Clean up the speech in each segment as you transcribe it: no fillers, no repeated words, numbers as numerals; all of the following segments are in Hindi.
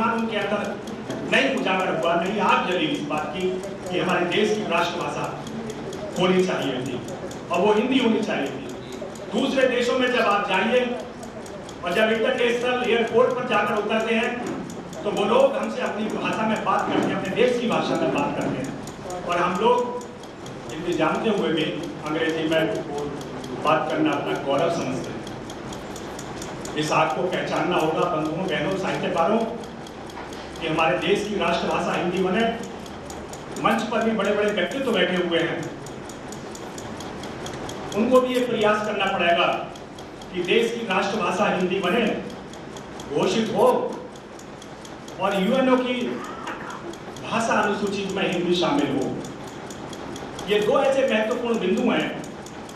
स्वाभिमान उनके अंदर नहीं उजागर हुआ, नहीं आग जली इस बात की कि हमारे देश की राष्ट्रभाषा होनी चाहिए थी और वो हिंदी होनी चाहिए थी। दूसरे देशों में जब आप जाइए और जब इंटरनेशनल एयरपोर्ट पर जाकर उतरते हैं तो वो लोग हमसे अपनी भाषा में बात करते हैं, अपने देश की भाषा में बात करते हैं, और हम लोग हिंदी जानते हुए भी अंग्रेजी में बात करना अपना गौरव समझते हैं। इस आग को पहचानना होगा बंधुओं, बहनों, साहित्यकारों कि हमारे देश की राष्ट्रभाषा हिंदी बने। मंच पर भी बड़े बड़े व्यक्तित्व बैठे हुए हैं, उनको भी ये प्रयास करना पड़ेगा कि देश की राष्ट्रभाषा हिंदी बने, घोषित हो और यूएनओ की भाषा अनुसूची में हिंदी शामिल हो। ये दो ऐसे महत्वपूर्ण बिंदु हैं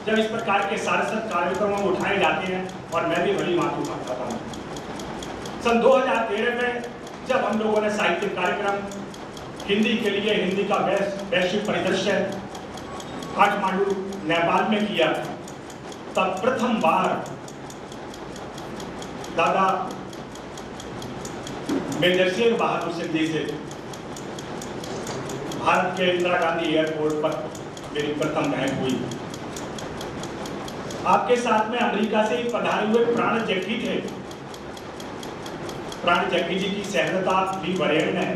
जब इस प्रकार के सारस्वत कार्यक्रमों उठाए जाते हैं और मैं भी बड़ी मात उठाता हूँ। सन 2013 में जब हम लोगों ने साहित्यिक कार्यक्रम हिंदी के लिए, हिंदी का वैश्विक परिदृश्य काठमांडू नेपाल में किया, तब प्रथम बार दादा मेजर शेर बहादुर सिंधी से भारत के इंदिरा गांधी एयरपोर्ट पर मेरी प्रथम भेंट हुई। आपके साथ में अमेरिका से पधारे हुए प्राण जेटली थे। प्राण जेटली जी की सहजता भी वरेण्य है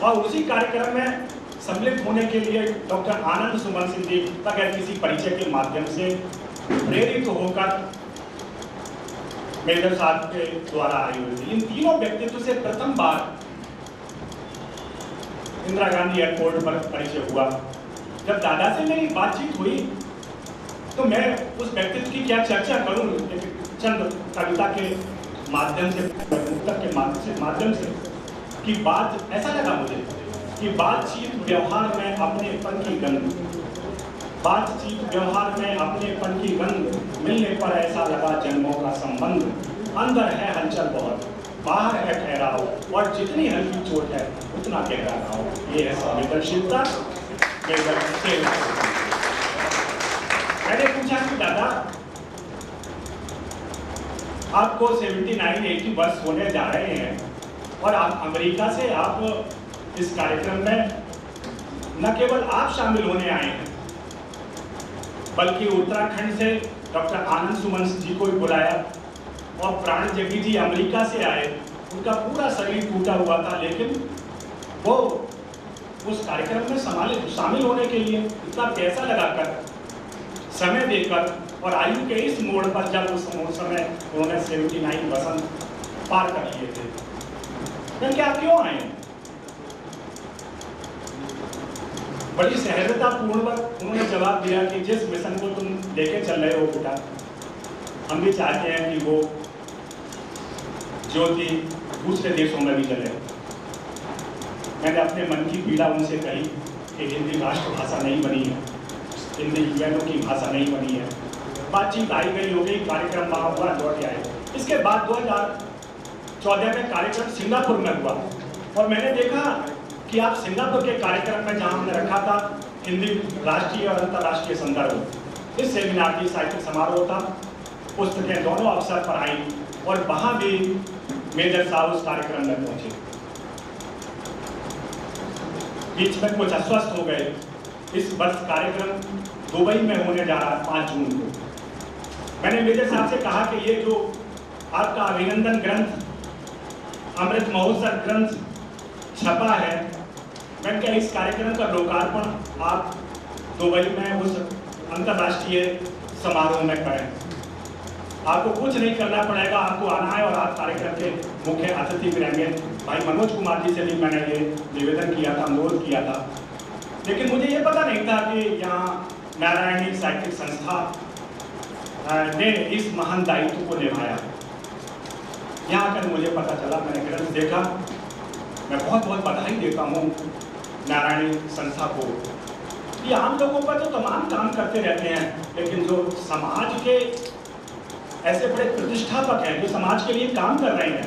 और उसी कार्यक्रम में सम्मिलित होने के लिए डॉक्टर आनंद सुमन सिंह जी बगैर किसी परिचय के माध्यम से प्रेरित होकर मेजर साहब के द्वारा आई हुई थी। इन तीनों व्यक्तित्व से प्रथम बार इंदिरा गांधी एयरपोर्ट पर परिचय हुआ। जब दादा से मेरी बातचीत हुई तो मैं उस व्यक्तित्व की क्या चर्चा करूं, चंद कविता के माध्यम से, पुस्तक के माध्यम से कि बात ऐसा लगा मुझे कि बातचीत व्यवहार में अपनेपन की गंध, बातचीत व्यवहार में अपनेपन की गंध, मिलने पर ऐसा लगा जन्मों का संबंध। अंदर है हलचल बहुत, बाहर है ठहराव, और जितनी हल्की चोट है उतना गहरा घाव। ये है संवेदनशीलता। मैंने पूछा कि दादा आपको 79-80 वर्ष होने जा रहे हैं और आप अमेरिका से आप इस कार्यक्रम में न केवल आप शामिल होने आए हैं बल्कि उत्तराखंड से डॉक्टर आनंद सुमन जी को भी बुलाया और प्राण जेटली जी अमेरिका से आए। उनका पूरा शरीर टूटा हुआ था, लेकिन वो उस कार्यक्रम में शामिल होने के लिए इतना पैसा लगाकर, समय देकर, और आयु के इस मोड़ पर जब उस समय उन्होंने 79 वसंत पार कर लिए थे, तो क्या क्यों आए? बड़ी सहजता पूर्वक उन्होंने जवाब दिया कि जिस मिशन को तुम लेके चल रहे हो बेटा, हम भी चाहते हैं कि वो ज्योति दूसरे देशों में भी जले। मैंने अपने मन की पीड़ा उनसे कही कि हिंदी राष्ट्रभाषा नहीं बनी है, हिंदी यूएनओ की भाषा नहीं बनी है। बातचीत आई गई हो गई, कार्यक्रम वहाँ हुआ, लौट आए। इसके बाद 2014 में कार्यक्रम सिंगापुर में हुआ और मैंने देखा कि आप सिंगापुर के कार्यक्रम में, जहाँ हमने रखा था हिंदी राष्ट्रीय और अंतर्राष्ट्रीय संदर्भ, इस सेमिनार की साहित्यिक समारोह था, पुस्तकें दोनों अवसर पर आई और वहाँ भी मेजर साहब उस कार्यक्रम में पहुंचे। बीच में कुछ अस्वस्थ हो गए। इस वर्ष कार्यक्रम दुबई में होने जा रहा है 5 जून को। मैंने मेजर साहब से कहा कि ये जो आपका अभिनंदन ग्रंथ, अमृत महोत्सव ग्रंथ छपा है, मैं क्या इस कार्यक्रम का लोकार्पण आप दुबई में उस अंतर्राष्ट्रीय समारोह में करें। आपको कुछ नहीं करना पड़ेगा, आपको आना है और आप कार्यक्रम के मुख्य अतिथि भी रहेंगे। भाई मनोज कुमार जी से भी मैंने ये निवेदन किया था, अनुरोध किया था, लेकिन मुझे ये पता नहीं था कि यहाँ नारायणी साहित्यिक संस्था ने इस महान दायित्व को निभाया। यहाँ आकर मुझे पता चला, मैंने ग्रंथ देखा। मैं बहुत बहुत बधाई देता हूँ नारायणी संस्था को। ये आम लोगों पर तो तमाम काम करते रहते हैं, लेकिन जो समाज के ऐसे बड़े प्रतिष्ठापक हैं, जो समाज के लिए काम कर रहे हैं,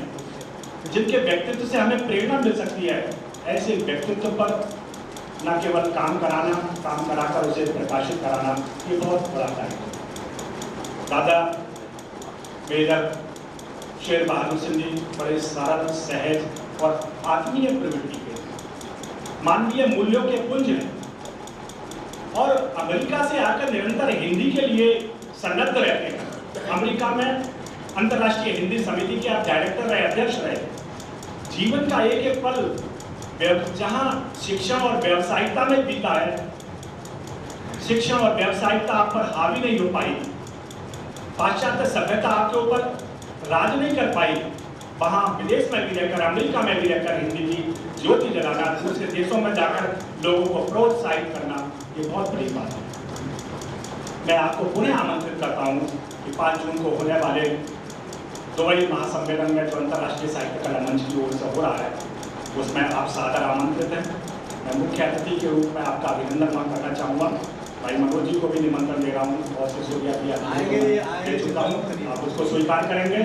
जिनके व्यक्तित्व से हमें प्रेरणा मिल सकती है, ऐसे व्यक्तित्व पर न केवल काम कराना, काम कराकर उसे प्रकाशित कराना, ये बहुत बड़ा कार्य है। दादा मेजर शेर बहादुर सिंह जी बड़े सरल, सहज और आत्मीय प्रवृत्ति के, मानवीय मूल्यों के पुंज हैं और अमेरिका से आकर निरंतर हिंदी के लिए सन्नद्ध रहते हैं। अमेरिका में अंतर्राष्ट्रीय हिंदी समिति के आप डायरेक्टर रहे, अध्यक्ष रहे। जीवन का एक एक पल जहां शिक्षा और व्यावसायिकता में बीता है, शिक्षा और व्यावसायिकता आप पर हावी नहीं हो पाई, पाश्चात्य सभ्यता आपके ऊपर राज नहीं कर पाई, वहां विदेश में भी रहकर, अमेरिका में भी रहकर हिंदी की ज्योति जलाना, दूसरे देशों में जाकर लोगों को प्रोत्साहित करना, ये बहुत बड़ी बात है। मैं आपको पुनः आमंत्रित करता हूँ कि 5 जून को होने वाले दुबई महासम्मेलन में जो अंतर्राष्ट्रीय साहित्य कला मंच की ओर से हो रहा है, उसमें आप सादर आमंत्रित हैं। मैं मुख्य अतिथि के रूप में आपका अभिनंदन करना चाहूँगा। भाई मनोज जी को भी निमंत्रण दे रहा हूँ और सिसोदिया भी दे चुका हूँ, आप उसको स्वीकार करेंगे।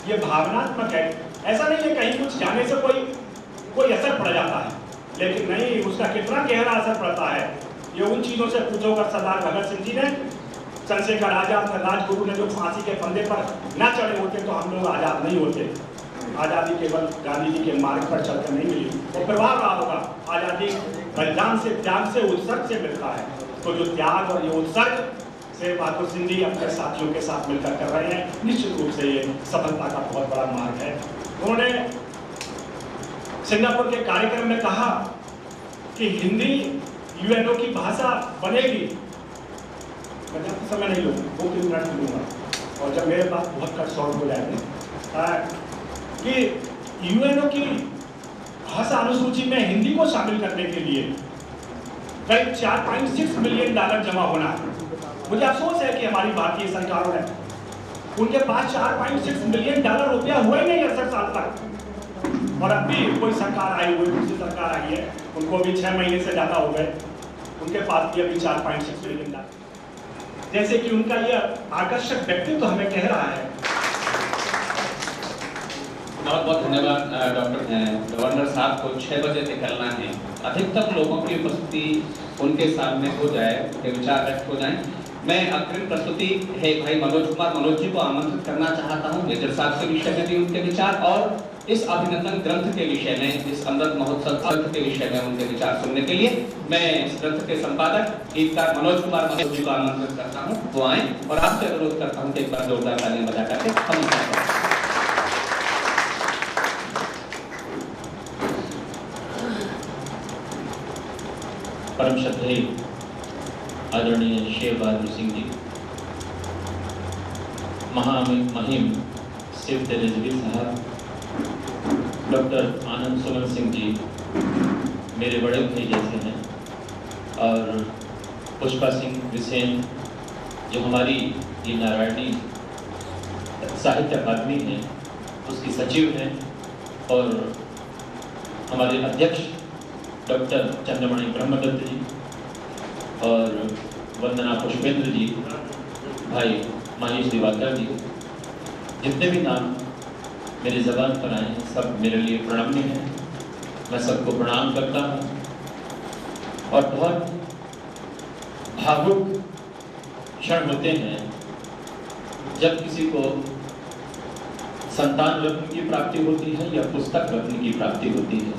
ये भावनात्मक है, ऐसा नहीं है कहीं कुछ जाने से कोई असर पड़ जाता है, लेकिन नहीं, उसका कितना गहरा असर पड़ता है ये उन चीज़ों से पूछोगा। सरदार भगत सिंह जी ने, चंद्रशेखर आजाद, राजगुरु ने जो फांसी के फंदे पर न चढ़े होते तो हम लोग आज़ाद नहीं होते। आज़ादी केवल गांधी जी के मार्ग पर चलकर नहीं मिली, वो प्रभाव रहा होगा। आज़ादी बलिदान से, त्याग से, उत्सर्ग से मिलता है। तो जो त्याग और ये उत्सर्ग शेर बहादुर सिंह जी अपने साथियों के साथ मिलकर कर रहे हैं, निश्चित रूप से ये सफलता का बहुत बड़ा मार्ग है। उन्होंने सिंगापुर के कार्यक्रम में कहा कि हिंदी यूएनओ की भाषा बनेगी। मैं ज़्यादा समय नहीं लूँगा, 2-3 मिनट लूँगा, और जब मेरे पास बहुत कट शॉर्ट हो जाएंगे कि यूएनओ की भाषा अनुसूची में हिंदी को शामिल करने के लिए करीब $4.6 मिलियन जमा होना है। मुझे अफसोस है कि हमारी भारतीय सरकारों ने, उनके पास $4.6 मिलियन रुपया हुआ ही नहीं 68 साल तक, और अब भी कोई सरकार आई हुई, दूसरी सरकार आई है, उनको भी 6 महीने से ज़्यादा हो गए, उनके पास भी अभी $4.6 मिलियन, जैसे कि उनका यह आकर्षक व्यक्तित्व हमें कह रहा है। बहुत बहुत धन्यवाद डॉक्टर गवर्नर साहब को 6 बजे निकलना है। अधिकतम लोगों की उपस्थिति उनके सामने हो जाए, उनके विचार व्यक्त हो जाएं। मैं अग्रिम प्रस्तुति है भाई मनोज जी को आमंत्रित करना चाहता हूं, मेजर साहब के विषय में भी उनके विचार और इस अभिनंदन ग्रंथ के विषय में, इस अमृत महोत्सव ग्रंथ के विषय में उनके विचार सुनने के लिए मैं इस ग्रंथ के संपादक गीतकार मनोज जी को आमंत्रित करता हूँ, वो आए और आपसे अनुरोध करता हूँ कि एक बार जोरदार तालियां बजा करके हम परम श्रद्धेय आदरणीय शेर बहादुर सिंह जी, महामहिम शिव तेजस्वी साहब, डॉक्टर आनंद सुमन सिंह जी मेरे बड़े भाई जैसे हैं, और पुष्पा सिंह विसेन जो हमारी ये नारायणी साहित्य अकादमी है उसकी सचिव हैं, और हमारे अध्यक्ष डॉक्टर चंद्रमणि ब्रह्मदत्त जी और वंदना पुष्पेंद्र जी, भाई महेश दिवाकर जी, जितने भी नाम मेरी ज़बान पर आए हैं सब मेरे लिए प्रणम्य हैं। मैं सबको प्रणाम करता हूँ और बहुत भावुक क्षण होते हैं जब किसी को संतान रत्न की प्राप्ति होती है या पुस्तक रत्न की प्राप्ति होती है,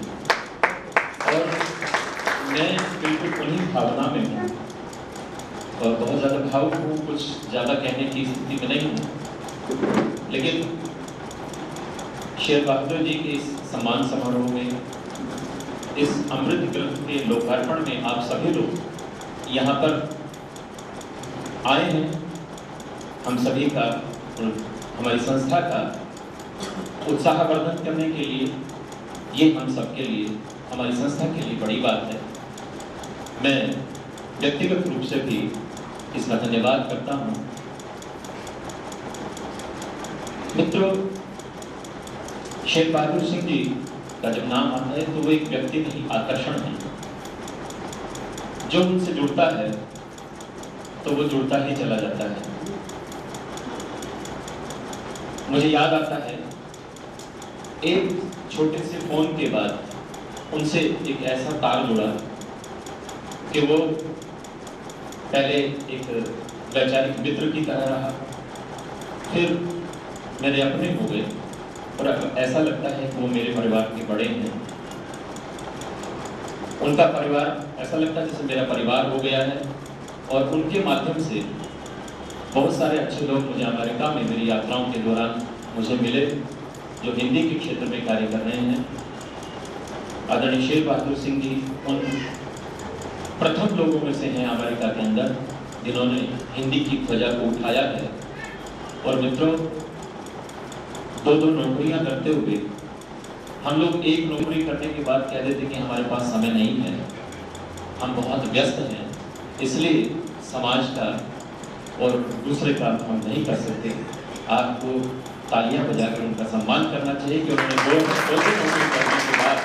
और मैं बिल्कुल उन्हीं भावना में हूँ और बहुत ज़्यादा भावुक हूँ, कुछ ज़्यादा कहने की स्थिति में नहीं हूँ। लेकिन शेर बहादुर जी के इस सम्मान समारोह में, इस अमृत ग्रंथ के लोकार्पण में आप सभी लोग यहाँ पर आए हैं। हम सभी का और हमारी संस्था का उत्साहवर्धन करने के लिए, ये हम सबके लिए, हमारी संस्था के लिए बड़ी बात है। मैं व्यक्तिगत रूप से भी इसका धन्यवाद करता हूँ। मित्रों, शेर बहादुर सिंह जी का जब नाम आता है तो वो एक व्यक्ति नहीं, आकर्षण है। जो उनसे जुड़ता है तो वो जुड़ता ही चला जाता है। मुझे याद आता है एक छोटे से फोन के बाद उनसे एक ऐसा तार जुड़ा कि वो पहले एक वैचारिक मित्र की तरह रहा, फिर मेरे अपने हो गए और ऐसा लगता है कि वो मेरे परिवार के बड़े हैं। उनका परिवार ऐसा लगता है जैसे मेरा परिवार हो गया है, और उनके माध्यम से बहुत सारे अच्छे लोग मुझे अमेरिका में मेरी यात्राओं के दौरान मुझे मिले, जो हिंदी के क्षेत्र में कार्य कर रहे हैं। आदरणीय शेर बहादुर सिंह जी उन प्रथम लोगों में से हैं अमेरिका के अंदर जिन्होंने हिंदी की ध्वजा को उठाया है। और मित्रों, दो नौकरियां करते हुए हम लोग एक नौकरी करने के बाद कह देते कि हमारे पास समय नहीं है, हम बहुत व्यस्त हैं, इसलिए समाज का और दूसरे काम हम नहीं कर सकते। आपको तालियां बजाकर उनका सम्मान करना चाहिए कि उन्होंने दो नौकरी करने के बाद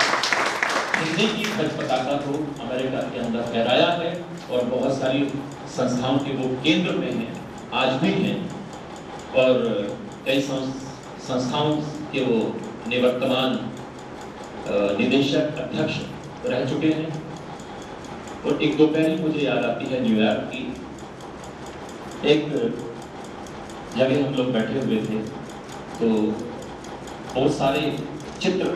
हिंदी की ध्वज पताका को अमेरिका के अंदर फहराया है, और बहुत सारी संस्थाओं के वो केंद्र में हैं, आज भी हैं, और कई संस्थाओं के वो निवर्तमान निदेशक अध्यक्ष रह चुके हैं। और एक दोपहरी मुझे याद आती है न्यूयॉर्क की। एक जगह हम लोग बैठे हुए थे, तो बहुत सारे चित्र,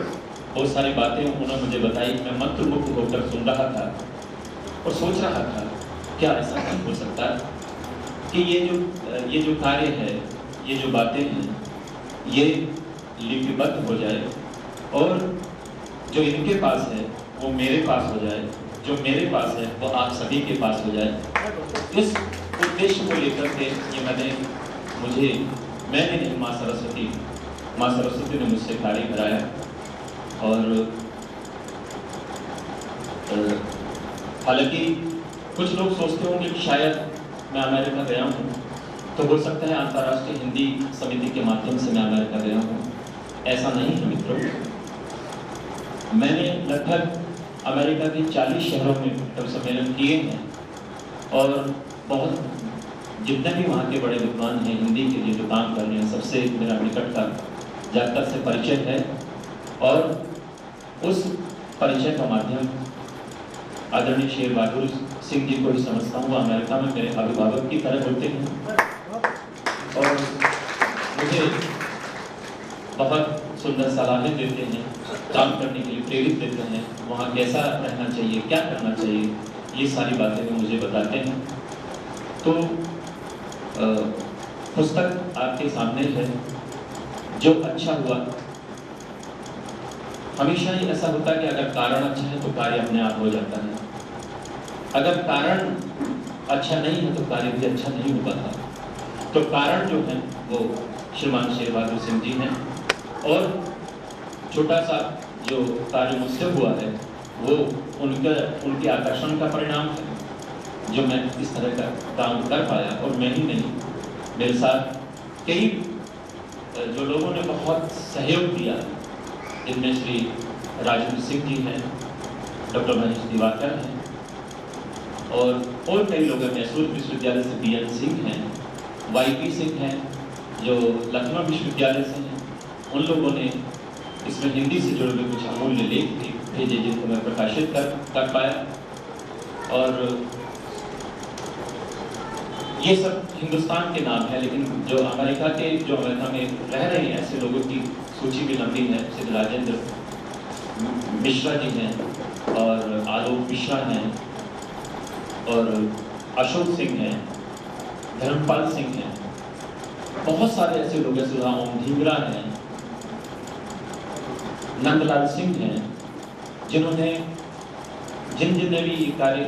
बहुत सारी बातें उन्होंने मुझे बताई। मैं मंत्रमुग्ध होकर सुन रहा था और सोच रहा था क्या ऐसा नहीं हो सकता कि ये जो कार्य है, ये जो बातें हैं, ये लिपिबद्ध हो जाए, और जो इनके पास है वो मेरे पास हो जाए, जो मेरे पास है वो आप सभी के पास हो जाए। इस उद्देश्य को लेकर के ये मैंने नहीं, माँ सरस्वती ने मुझसे कार्य कराया। और हालांकि कुछ लोग सोचते होंगे कि शायद मैं अमेरिका गया हूँ, तो हो सकता है अंतर्राष्ट्रीय हिंदी समिति के माध्यम से मैं अमेरिका गया हूँ। ऐसा नहीं है मित्रों। मैंने लगभग अमेरिका के 40 शहरों में सम्मेलन किए हैं, और बहुत जितने भी वहाँ के बड़े विद्वान हैं हिंदी के लिए जो काम कर रहे हैं, सबसे मेरा निकट का जाकर से परिचय है। और उस परिचय का माध्यम आदरणीय शेर बहादुर सिंह जी को ही समझता हूँ। अमेरिका में मेरे अभिभावक की तरह होते हैं, और मुझे बहुत सुंदर सलाहें देते हैं, काम करने के लिए प्रेरित देते हैं, वहाँ कैसा रहना चाहिए, क्या करना चाहिए, ये सारी बातें वो मुझे बताते हैं। तो पुस्तक आपके सामने है। जो अच्छा हुआ, हमेशा ही ऐसा होता है कि अगर कारण अच्छा है तो कार्य अपने आप हो जाता है, अगर कारण अच्छा नहीं है तो कार्य भी अच्छा नहीं हो पाता। तो कारण जो है वो श्रीमान शेर बहादुर सिंह जी हैं, और छोटा सा जो कार्य मुझसे हुआ है वो उनके आकर्षण का परिणाम है, जो मैं इस तरह का काम कर पाया। और मैं ही नहीं, मेरे साथ कई जो लोगों ने बहुत सहयोग दिया, इनमें श्री राजेंद्र सिंह जी हैं, डॉक्टर महेश दिवाकर हैं, और कई लोग हैं। मैसूर विश्वविद्यालय से BN सिंह हैं, YP सिंह हैं जो लखनऊ विश्वविद्यालय से हैं। उन लोगों ने इसमें हिंदी से जुड़े हुए कुछ अमूल्य लेख भेजे जिनको मैं प्रकाशित कर पाया। और ये सब हिंदुस्तान के नाम है, लेकिन जो अमेरिका में रह रहे हैं ऐसे लोगों की सूची भी लंबी है। श्री राजेंद्र मिश्रा जी हैं, और आलोक मिश्रा हैं, और अशोक सिंह हैं, धर्मपाल सिंह हैं, बहुत सारे ऐसे लोग हैं, सुधा ओम ढींगरा हैं, नंदलाल सिंह हैं, जिन्होंने जिन्हें भी कार्य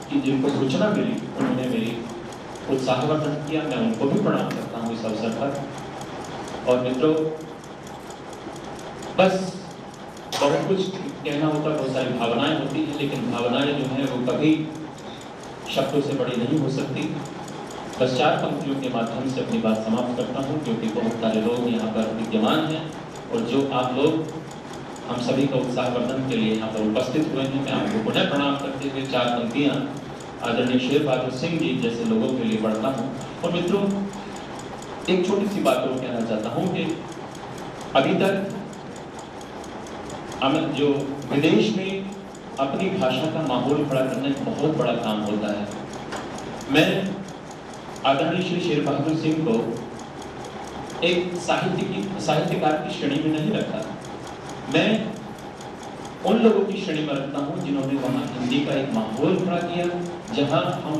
की जिनको सूचना मिली उन्होंने मेरी उत्साहवर्धन किया। मैं उनको भी प्रणाम करता हूँ इस अवसर पर। और मित्रों, बस बहुत कुछ कहना होता, बहुत सारी भावनाएं होती हैं, लेकिन भावनाएं जो हैं वो कभी शब्दों से बड़ी नहीं हो सकती। बस 4 पंक्तियों के माध्यम से अपनी बात समाप्त करता हूँ, क्योंकि बहुत सारे लोग यहाँ पर विद्यमान हैं, और जो आप लोग हम सभी का उत्साहवर्धन के लिए यहाँ पर उपस्थित हुए हैं, मैं आपको पुनः प्रणाम करते हुए 4 पंक्तियाँ आदरणीय शेर बहादुर सिंह जी जैसे लोगों के लिए पढ़ता हूँ। और मित्रों, एक छोटी सी बात और कहना चाहता हूँ कि अभी तक जो विदेश में अपनी भाषा का माहौल खड़ा करना एक बहुत बड़ा काम होता है। मैं आदरणीय श्री शेर बहादुर सिंह को एक साहित्यकार की श्रेणी में नहीं रखा। मैं उन लोगों की श्रेणी में रखता हूँ जिन्होंने वहाँ हिंदी का एक माहौल खड़ा किया, जहाँ हम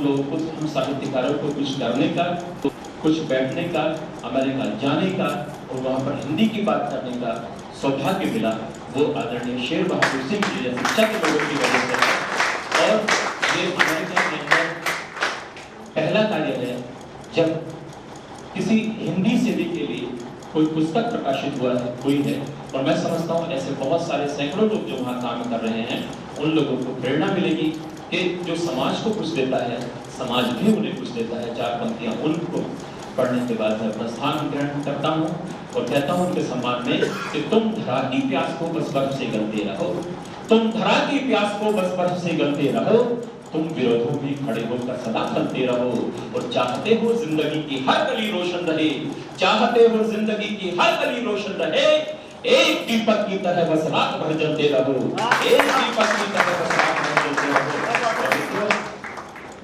साहित्यकारों को कुछ करने का, कुछ बैठने का, अमेरिका जाने का और वहाँ पर हिंदी की बात करने का सौभाग्य मिला। वो आदरणीय शेर बहादुर सिंह जी जैसे चंद लोगों की वजह से। और ये अमेरिका के अंदर पहला कार्य है जब किसी हिंदी सेवी के लिए कोई पुस्तक प्रकाशित हुई है। और मैं समझता हूँ ऐसे बहुत सारे सैकड़ों लोग जो वहाँ काम कर रहे हैं, उन लोगों को प्रेरणा मिलेगी कि जो समाज को कुछ देता है, समाज भी उन्हें कुछ देता है। चार पंक्तियाँ उनको पढ़ने के बाद मैं अपना स्थान ग्रहण करता हूँ और कहता हूँ उनके सम्मान में कि तुम धरा की प्यास को बस बर्फ से गलते रहो, तुम धरा की प्यास को बस बर्फ से गलते रहो, तुम विरोधों में खड़े होकर सदा फलते रहो और चाहते हो जिंदगी की हर गली रोशन रहे, चाहते हो जिंदगी की हर गली रोशन रहे, एक दीपक की तरह बस रात भर जलते रहो, एक दीपक की तरह बस रात भर जलते रहो।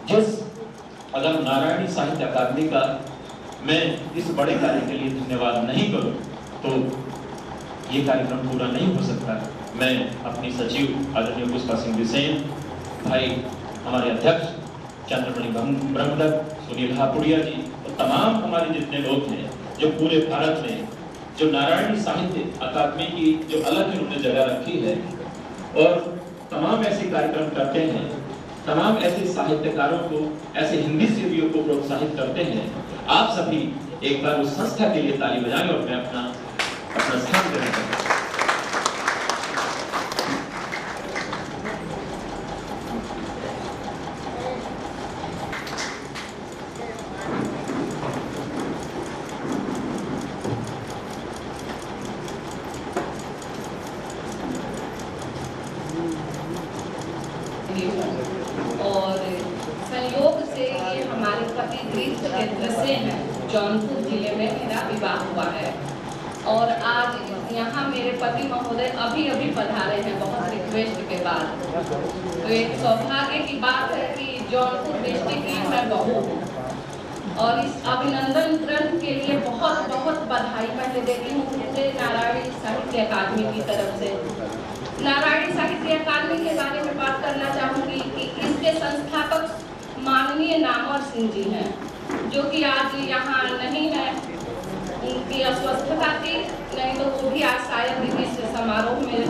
जिस अगर नारायणी साहित्य अकादमी का मैं इस बड़े कार्य के लिए धन्यवाद नहीं करूं तो ये कार्यक्रम पूरा नहीं हो सकता। मैं अपनी सचिव आदरणीय पुष्पा सिंह बिसेन, भाई हमारे अध्यक्ष चंद्रमणि ब्रह्मदत्त, सुनील हापुड़िया जी और तमाम हमारे जितने लोग हैं जो पूरे भारत में जो नारायणी साहित्य अकादमी की जो अलग इन्होंने जगह रखी है और तमाम ऐसे कार्यक्रम करते हैं, तमाम ऐसे साहित्यकारों को, ऐसे हिंदी सेवियों को प्रोत्साहित करते हैं। आप सभी एक बार उस संस्था के लिए ताली बजाएं और मैं अपना स्थान ग्रहण करता हूं। और संयोग से ये हमारे पति तीर्थ क्षेत्र से हैं, जौनपुर जिले में मेरा विवाह हुआ है और आज यहाँ मेरे पति महोदय अभी पधारे हैं बहुत रिक्वेस्ट के बाद। तो एक सौभाग्य की बात है कि जौनपुर डिस्ट्रिक्ट की मैं बहू हूँ और इस अभिनंदन ग्रंथ के लिए बहुत बहुत बधाई मैं देती हूँ पूरे नारायणी साहित्य अकादमी की तरफ से। नारायणी साहित्य अकादमी के बारे में बात करना चाहूँगी कि इसके संस्थापक माननीय नामवर सिंह जी हैं, जो कि आज यहाँ नहीं है, उनकी अस्वस्थता थी, नहीं तो वो भी आज शायद इस समारोह में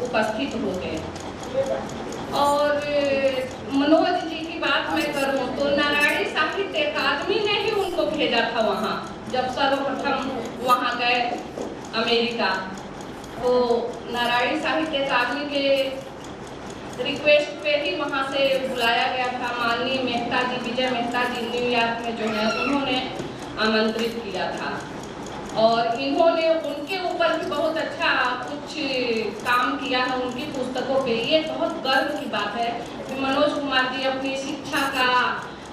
उपस्थित होते। और मनोज जी की बात मैं करूँ तो नारायणी साहित्य अकादमी ने ही उनको भेजा था वहाँ, जब सर्वप्रथम वहाँ गए अमेरिका। तो नारायणी साहित्य अकादमी के रिक्वेस्ट पे ही वहाँ से बुलाया गया था। माननीय मेहता जी, विजय मेहता जी न्यूयॉर्क में जो है उन्होंने आमंत्रित किया था और इन्होंने उनके ऊपर भी बहुत अच्छा कुछ काम किया है उनकी पुस्तकों पे। ये बहुत गर्व की बात है कि मनोज कुमार जी अपनी शिक्षा का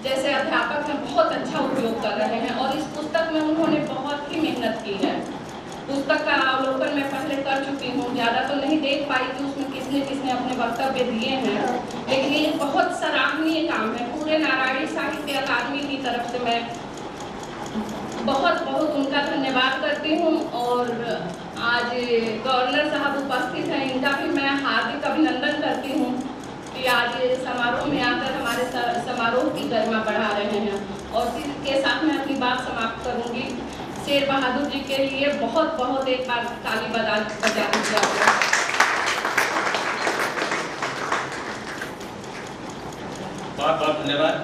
जैसे अध्यापक हैं बहुत अच्छा उपयोग कर रहे हैं और इस पुस्तक में उन्होंने बहुत ही मेहनत की है। पुस्तक का अवलोकन मैं पहले कर चुकी हूँ, ज़्यादा तो नहीं देख पाई कि उसमें किसने किसने अपने वक्तव्य दिए हैं, लेकिन ये बहुत सराहनीय काम है। पूरे नारायणी साहित्य अकादमी की तरफ से मैं बहुत बहुत उनका धन्यवाद करती हूँ। और आज गवर्नर साहब उपस्थित हैं, इनका भी मैं हार्दिक अभिनंदन करती हूँ कि आज ये समारोह में आकर हमारे समारोह की गरिमा बढ़ा रहे हैं। और इसी के साथ मैं अपनी बात समाप्त करूँगी। शेर बहादुर जी के लिए बहुत बहुत एक बार ताली बजा दीजिए। बहुत बहुत धन्यवाद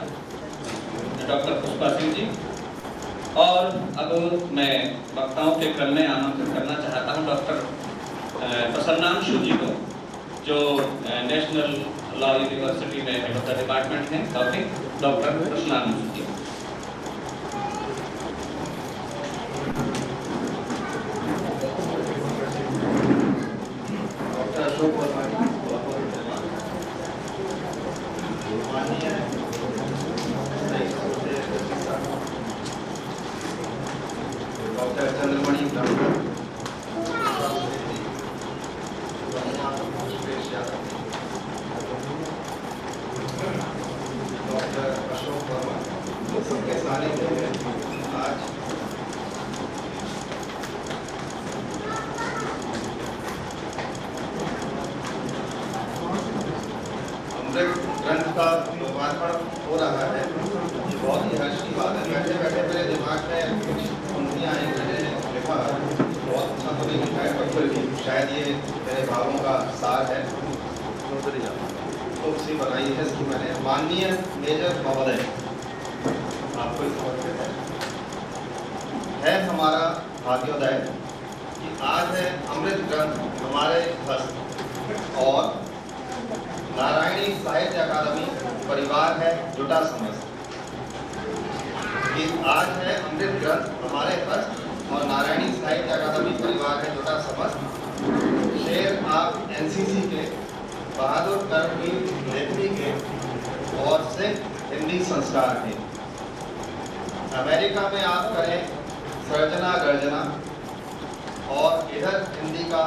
डॉक्टर पुष्पा सिंह जी। और अब मैं वक्ताओं के क्रम में आमंत्रित करना चाहता हूं डॉक्टर प्रसन्नांशु जी को, जो नेशनल लॉ यूनिवर्सिटी में हेड ऑफ द डिपार्टमेंट हैं, डॉक्टर प्रसन्नांशु जी। डॉक्टर चंद्रमणि ब्रह्मदत्त, डॉक्टर अशोक वर्मा के सानिध्य में आज अमृत ग्रंथ का लोकार्पण हो रहा है, ये बहुत ही हर्ष की बात है। बैठे बैठे मेरे दिमाग में कुछ पंक्तियाँ आई, मैंने लिखा बहुत अच्छा तो नहीं लिखा है, पर फिर भी शायद ये मेरे भावों का सार है। तो उसी बनाई है इसकी मैंने। माननीय मेजर महोदय, आपको इस वक्त है हमारा भाग्योदय कि आज है अमृत ग्रंथ हमारे हस्त और नारायणी साहित्य अकादमी परिवार है जुटा समस्त। कि आज है अमृत ग्रंथ हमारे हस्त और नारायणी साहित्य अकादमी परिवार है जुटा समस्त। शेर आप एनसीसी के, बहादुर कर्मवीर लेखनी के और सिख हिंदी संस्कार के। अमेरिका में आप करें सर्जना गर्जना और इधर हिंदी का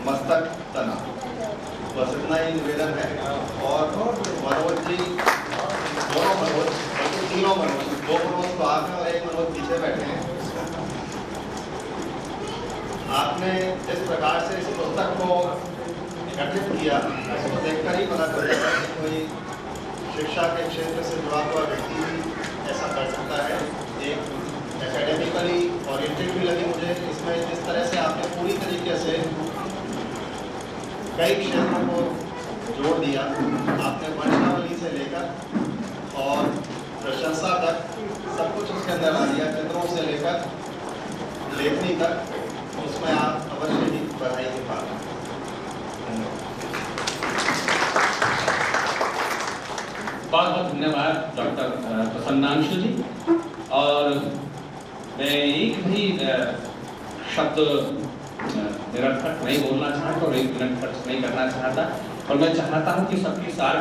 मस्तक तना। बस इतना ही निवेदन है। और मनोज जी, दोनों मनोज, तीनों मनोज, दो मनोज तो आप हैं और एक मनोज पीछे बैठे हैं। आपने जिस प्रकार से इस पुस्तक को एकत्रित किया, इसको देखकर ही पता चल जाता है कि कोई शिक्षा के क्षेत्र से जुड़ा हुआ व्यक्ति भी ऐसा कर सकता है। एक एकेडमिकली ओरिएंटेड भी लगी मुझे इसमें, जिस तरह से आपने पूरी तरीके से कई क्षेत्रों को जोड़ दिया। आपने वंशावली से लेकर और प्रशंसा तक सब कुछ उसके अंदर आ दिया, चित्रों से लेकर लेखनी तक। उसमें आप अवश्य ही बधाई के पात्र हैं। बहुत बहुत धन्यवाद डॉक्टर प्रसन्नांशु जी। और मैं एक भी शब्द निरर्थक नहीं बोलना चाहता और एक मिनट खर्च नहीं करना चाहता। और मैं चाहता हूं कि सबकी सार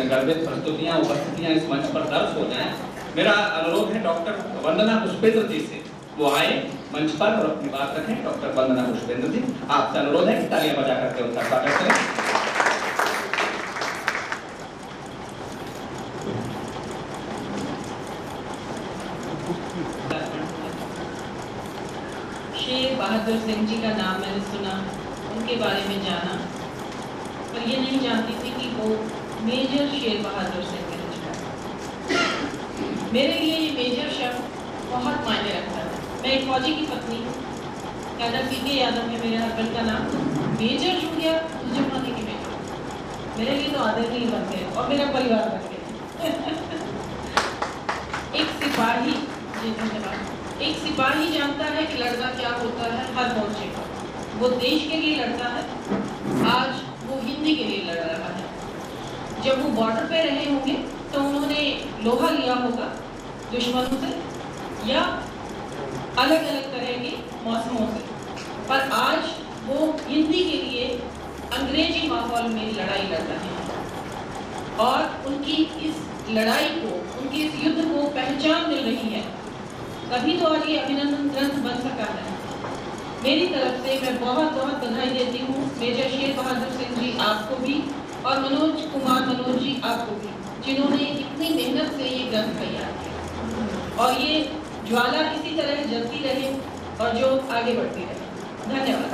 गर्भित प्रस्तुतियां, उपस्थितियां इस मंच पर दर्ज हो जाएं। मेरा अनुरोध है डॉक्टर वंदना पुष्पेंद्र जी से, वो आए मंच पर और अपनी बात रखें। डॉक्टर वंदना पुष्पेंद्र जी, आपसे अनुरोध है कि तालियां बजा करके उनका स्वागत करें। शेर बहादुर सिंह जी का नाम मैंने सुना, उनके बारे में जाना, पर ये नहीं जानती थी कि वो मेजर शेर बहादुर सिंह हैं। मेरे लिए ये मेजर शब्द बहुत मायने रखता है। मैं एक फौजी की पत्नी हूँ, कर्नल पीके यादव है मेरे हस्बैंड का नाम। मेजर जुड़ गया उस जमाने के मेजर, मेरे लिए तो आदरणीय बन गए और मेरा परिवार बन गया। एक सिपाही, जी धन्यवाद। एक सिपाही जानता है कि लड़ना क्या होता है हर मोर्चे पर। वो देश के लिए लड़ता है, आज वो हिंदी के लिए लड़ रहा है। जब वो बॉर्डर पे रहे होंगे तो उन्होंने लोहा लिया होगा दुश्मनों से या अलग अलग तरह के मौसमों से, पर आज वो हिंदी के लिए अंग्रेजी माहौल में लड़ाई लड़ रहे हैं। और उनकी इस लड़ाई को, उनके इस युद्ध को पहचान मिल रही है, तभी तो आज ये अभिनंदन ग्रंथ बन सका है। मेरी तरफ से मैं बहुत बहुत बधाई देती हूँ मेजर शेर बहादुर सिंह जी, आपको भी, और मनोज कुमार मनोज जी आपको भी, जिन्होंने इतनी मेहनत से ये ग्रंथ तैयार किया। और ये ज्वाला इसी तरह जलती रहे और जो आगे बढ़ती रहे। धन्यवाद।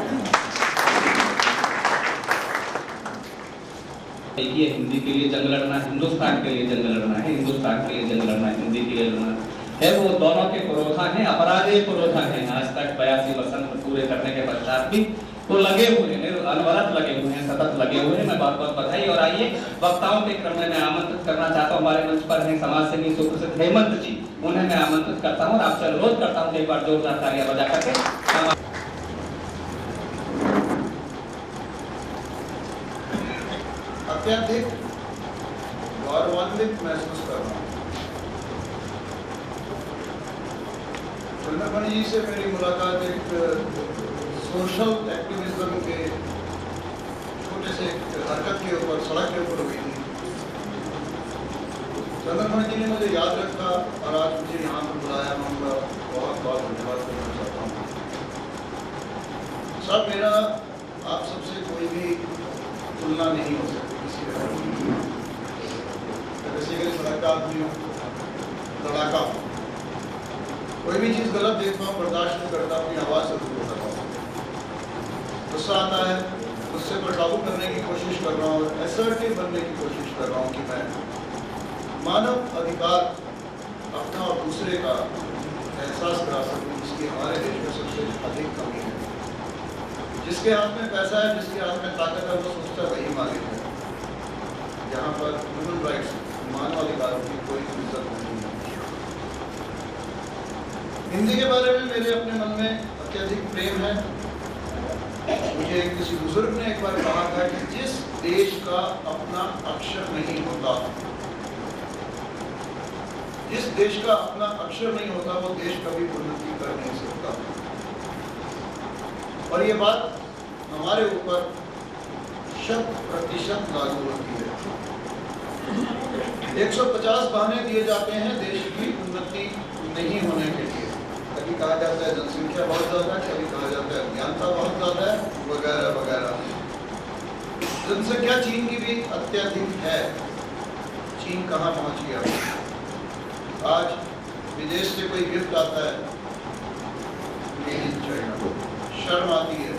ये हिंदी के लिए जंग लड़ना, हिंदुस्तान के लिए जंग लड़ना है, हिंदुस्तान के लिए जंग लड़ना है, हिंदी के लिए लड़ना है। वो दोनों के पुरोधा हैं, अपराधे पुरोधा हैं। आज तक 82 वसंत पूरे करने के पश्चात भी वो लगे हुए हैं, अनवरत लगे हुए हैं, सतत लगे हुए हैं। मैं बहुत बहुत बधाई। और आइए वक्ताओं के क्रम में मैं आमंत्रित करना चाहता हूँ, हमारे मंच पर हैं समाज सेवी सुप्रसिद्ध हेमंत जी, उन्हें मैं आमंत्रित करता हूँ और आपसे अनुरोध करता हूँ कि एक बार जोरदार तालियां बजा करके अत्यधिक गौरवान्वित महसूस कर रहा हूँ। चंद्रमणि जी से मेरी मुलाकात एक सोशल एक्टिविज्म के छोटे से हरकत के ऊपर, सड़क के ऊपर हुई थी। चंद्रमणि जी ने मुझे याद रखा और आज मुझे यहाँ पर बुलाया। मैं उनका बहुत बहुत धन्यवाद करना चाहता हूँ। सब मेरा आप सबसे कोई भी तुलना नहीं हो सकती किसी तरह। बेसिकली लड़का आदमी हूँ, लड़ाका हूँ, कोई भी चीज़ गलत देखता हूँ बर्दाश्त नहीं करता, अपनी आवाज़ से दूर करता हूँ। गुस्सा आता है गुस्से पर काबू करने की कोशिश कर रहा हूँ और असर्टिव बनने की कोशिश कर रहा हूँ कि मैं मानव अधिकार अपना और दूसरे का एहसास करा सकूँ, जिसकी हमारे देश में सबसे अधिक कमी है। जिसके हाथ में पैसा है, जिसके हाथ में ताकत है, वो सोचता वही मालिक है। यहाँ पर ह्यूमन राइट्स, मानवाधिकारों की कोई इज्जत नहीं है। हिंदी के बारे में मेरे अपने मन में अत्यधिक प्रेम है। मुझे किसी बुजुर्ग ने एक बार कहा था कि जिस देश का अपना अक्षर नहीं होता, जिस देश का अपना अक्षर नहीं होता, वो देश कभी उन्नति कर नहीं सकता। और ये बात हमारे ऊपर 100% लागू होती है। 150 बहाने दिए जाते हैं देश की उन्नति नहीं होने के लिए। कभी कहा जाता है जनसंख्या बहुत ज्यादा है, कभी कहा जाता है अज्ञानता बहुत ज्यादा है, वगैरह वगैरह। जनसंख्या चीन की भी अत्यधिक है। चीन कहाँ पहुंच गया? आज विदेश से कोई गिफ्ट आता है, मेड इन चाइना, शर्म आती है।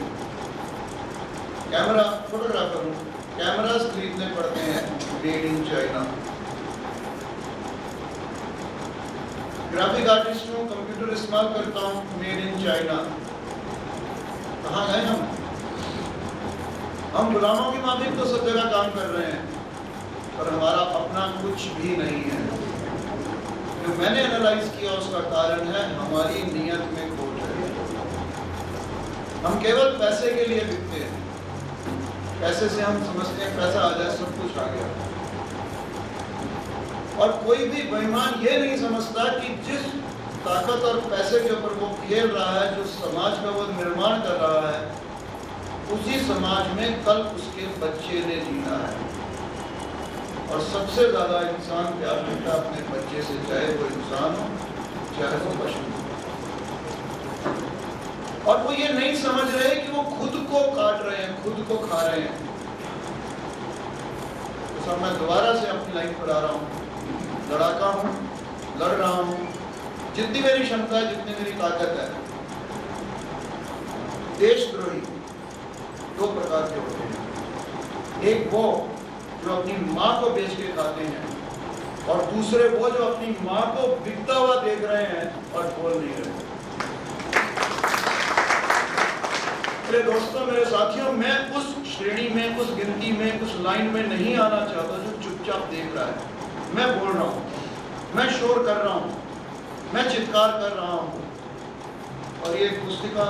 कैमरा, फोटोग्राफर हूँ, कैमरास खरीदने पड़ते हैं, made in China. Graphic artist हूँ, कंप्यूटर इस्तेमाल करता हूँ, मेड इन चाइना। कहाँ गए हम? हम गुलामों की माफिक तो सब जगह काम कर रहे हैं, पर हमारा अपना कुछ भी नहीं है। जो मैंने एनालाइज किया उसका कारण है हमारी नियत में खोट है। हम केवल पैसे के लिए बिकते हैं। पैसे से हम समझते हैं पैसा आ जाए सब कुछ आ गया। और कोई भी बेईमान ये नहीं समझता कि जिस ताकत और पैसे के ऊपर वो खेल रहा है, जो समाज का वो निर्माण कर रहा है, उसी समाज में कल उसके बच्चे ने जीना है। और सबसे ज्यादा इंसान प्यार करता है अपने बच्चे से, चाहे वो इंसान हो चाहे वो पशु हो। और वो ये नहीं समझ रहे कि वो खुद को काट रहे हैं, खुद को खा रहे हैं। तो सब मैं दोबारा से अपनी लाइन पर आ रहा हूँ। लड़ाका हूँ, लड़ रहा हूँ, जितनी मेरी क्षमता है, जितनी मेरी ताकत है। देशद्रोही दो प्रकार के होते हैं। एक वो जो अपनी माँ को बेच के खाते हैं, और दूसरे वो जो अपनी माँ को बिकता हुआ देख रहे हैं और बोल नहीं रहे। मेरे दोस्तों, मेरे साथियों, मैं उस श्रेणी में, उस गिनती में, उस लाइन में नहीं आना चाहता जो चुपचाप देख रहा है। मैं बोल रहा हूँ, मैं शोर कर रहा हूँ, मैं चित्कार कर रहा हूँ। और ये पुस्तिका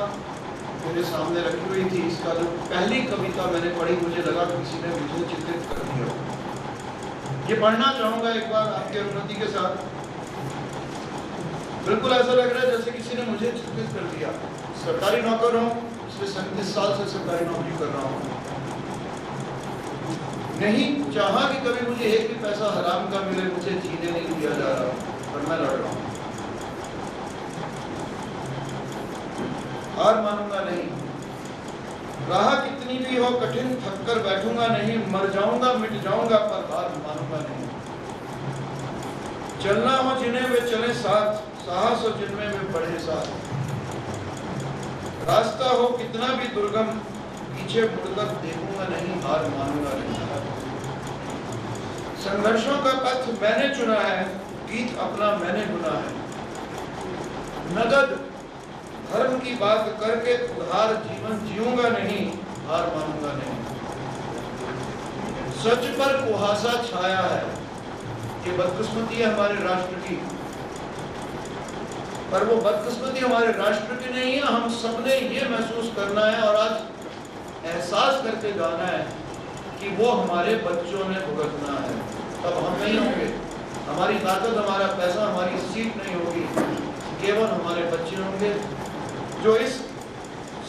मेरे सामने रखी हुई थी। इसका जो पहली कविता मैंने पढ़ी, मुझे लगा किसी ने मुझे चित्रित कर दिया। ये पढ़ना चाहूंगा एक बार आपकी अनुमति के साथ। बिल्कुल ऐसा लग रहा है जैसे किसी ने मुझे चित्रित कर दिया। सरकारी नौकर हूँ, पिछले 37 साल से सरकारी नौकरी कर रहा हूँ। नहीं चाहा कि कभी मुझे एक भी पैसा हराम का मिले, मुझे जीने नहीं दिया जा रहा, पर मैं लड़ रहा हूँ। हार मानूंगा नहीं। राह कितनी भी हो कठिन, थक कर बैठूंगा नहीं। मर जाऊंगा, मिट जाऊंगा, पर हार मानूंगा नहीं। चलना हो जिन्हें वे चले साथ, साहस हो जिनमें वे बढ़े साथ। रास्ता हो कितना भी दुर्गम, पीछे मुड़कर देखूंगा नहीं, हार मानूंगा नहीं। संघर्षों का पथ मैंने चुना है, गीत अपना मैंने बुना है। नगद धर्म की बात करके उधार जीवन जीऊंगा नहीं, हार मानूंगा नहीं। सच पर कुहासा छाया है, ये बदकिस्मती है हमारे राष्ट्र की, पर वो बदकिस्मती हमारे राष्ट्र की नहीं है। हम सबने ये महसूस करना है और आज एहसास करके जाना है कि वो हमारे बच्चों ने भुगतना है। तब हम नहीं होंगे, हमारी ताकत, हमारा पैसा, हमारी सीट नहीं होगी, केवल हमारे बच्चे होंगे जो इस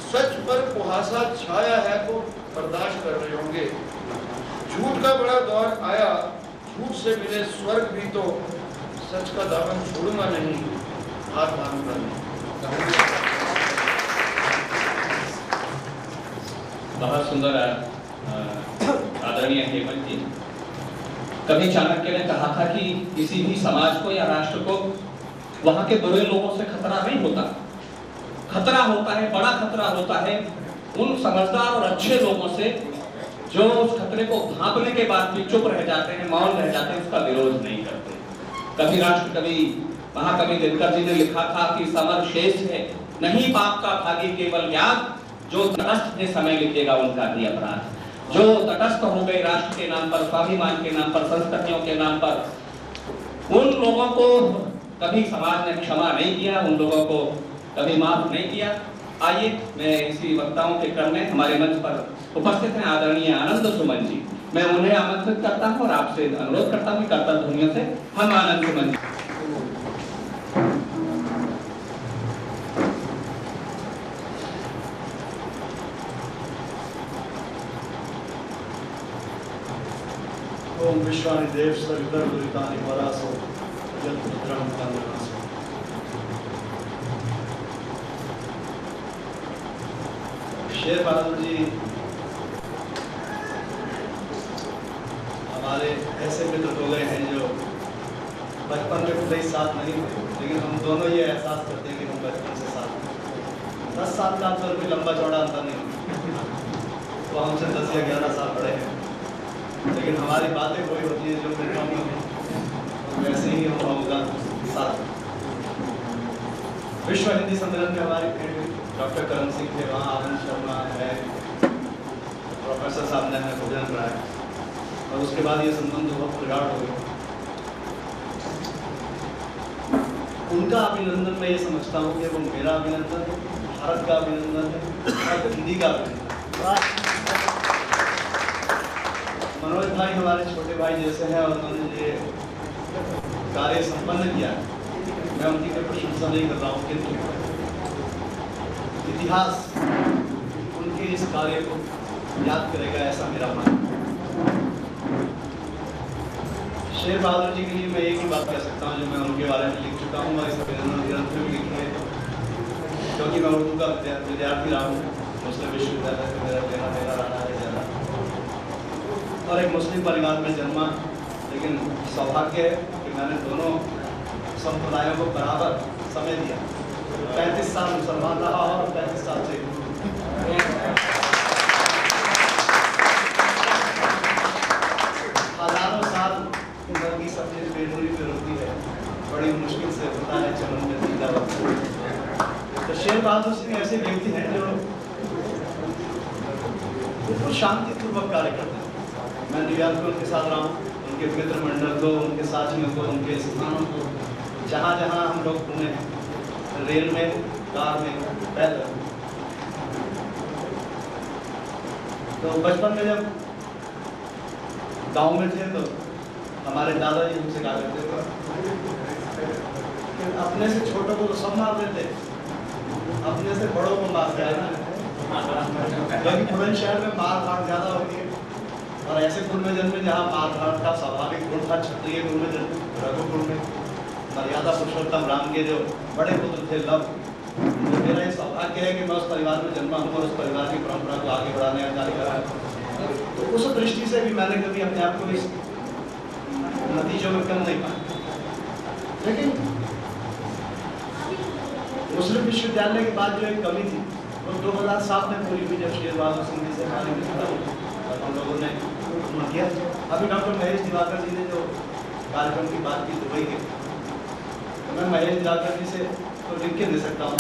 सच पर कुहासा छाया है को बर्दाश्त कर रहे होंगे। झूठ का बड़ा दौर आया, झूठ से मिले स्वर्ग भी तो सच का दामन छोड़ूंगा नहीं, हार मानूंगा नहीं। बहुत सुंदर आदरणीय हेमंत जी। कभी चाणक्य ने कहा था कि किसी भी समाज को या राष्ट्र को वहां के बुरे लोगों से खतरा नहीं होता। खतरा होता है, बड़ा खतरा होता है उन समझदार और अच्छे लोगों से जो उस खतरे को भांपने के बाद भी चुप रह जाते हैं, मौन रह जाते हैं, उसका विरोध नहीं करते। कभी राष्ट्र कवि महाकवि दिनकर जी ने लिखा था कि समर शेष है नहीं पाप का भागी केवल याद, जो तटस्थ थे समय लिखेगा उनका भी अपराध। जो तटस्थ हो गए राष्ट्र के नाम पर, स्वाभिमान के नाम पर, संस्कृतियों के नाम पर, उन लोगों को कभी समाज ने क्षमा नहीं किया, उन लोगों को कभी माफ नहीं किया। आइए मैं इसी वक्ताओं के क्रम में हमारे मंच पर उपस्थित हैं आदरणीय आनंद सुमन जी, मैं उन्हें आमंत्रित करता हूं और आपसे अनुरोध करता हूं कर्तव्य ध्वनियों से हम आनंद सुमन जी। ओम विश्वानि देव सवितर दुरितानि परासो जलपुत्रं कंदनासो। शेर बहादुर जी हमारे ऐसे मित्र हो गए हैं जो बचपन में खुद ही साथ नहीं थे, लेकिन हम दोनों ये एहसास करते हैं कि हम बचपन से साथ हैं। 10 साल का अंतर, कोई लंबा चौड़ा अंतर नहीं, तो हमसे 10 या 11 साल बड़े हैं, लेकिन हमारी बातें वही होती है जो मित्रों में हो, वैसे ही हम होगा साथ। विश्व हिंदी सम्मेलन में हमारी भेंट हुई, डॉक्टर करण सिंह थे वहाँ, आनंद शर्मा है, प्रोफेसर साहब ने हमें भोजन कराया और उसके बाद ये संबंध बहुत प्रगाढ़ हो गया। उनका अभिनंदन मैं ये समझता हूँ कि वो मेरा अभिनंदन है, भारत का अभिनंदन है, भारत हिंदी का अभिनंदन। मनोज भाई हमारे छोटे भाई जैसे हैं और उन्होंने ये कार्य संपन्न किया, मैं उनकी कोई प्रशंसा नहीं कर रहा हूँ, किंतु इतिहास उनके इस कार्य को याद करेगा, ऐसा मेरा मानना है। शेर बहादुर जी के लिए मैं एक ही बात कह सकता हूँ जो मैं उनके बारे में लिख चुका हूँ और इस ग्रंथ में भी लिखी है, क्योंकि मैं उर्दू का विद्यार्थी रहा हूँ, मुस्लिम विश्वविद्यालय से मेरा मेरा रहा है ज़्यादा, और एक मुस्लिम परिवार में जन्मा, लेकिन सौभाग्य है कि मैंने दोनों संप्रदायों को बराबर समय दिया। 35 साल मुसलमान रहा और 35 साल से हजारों साल उम्र की सबसे बेदूरी पे होती है, बड़ी मुश्किल से होता है चमन में जिंदा वक्त। तो शेर बहादुर सिंह ऐसे व्यक्ति हैं जो बिल्कुल शांतिपूर्वक कार्य करते हैं। मैं न्यूयॉर्क में उनके साथ रहा हूँ, उनके मित्र मंडल को, उनके साथियों को, उनके स्थानों को, जहाँ जहाँ हम लोग घूमे हैं, रेल में, कार में, पैदल। तो बचपन में जब गांव में थे तो हमारे दादाजी हमसे कहा करते थे कि अपने से छोटों को तो सब मार देते, अपने से बड़ों को मार देना, क्योंकि बुलंदशहर में मार धाड़ ज़्यादा होती है और ऐसे कुल में जन्मे जहाँ मार धाड़ का स्वाभाविक गुण था, क्षत्रिय कुल में जन्मे, रघुकुल में मर्यादा पुरुषोत्तम राम के जो बड़े पुत्र थे लव, तो मेरा ये सौभाग्य है कि मैं उस परिवार में जन्मा हूँ और उस परिवार की परंपरा को आगे बढ़ाने का कार्य कर रहा हूँ। तो उस दृष्टि से भी मैंने कभी अपने आप को इस नतीजों में कम नहीं पाया। लेकिन मुस्लिम विश्वविद्यालय के बाद जो एक कमी थी वो 2007 में पूरी हुई, जब शेर बहादुर सिंह जी से हमारी मित्रता हुई और हम लोगों ने किया। अभी डॉक्टर महेश दिवाकर जी ने जो कार्यक्रम की बात की दुबई के, मैं महेश दिवाकर जी से तो लिख के दे सकता हूँ।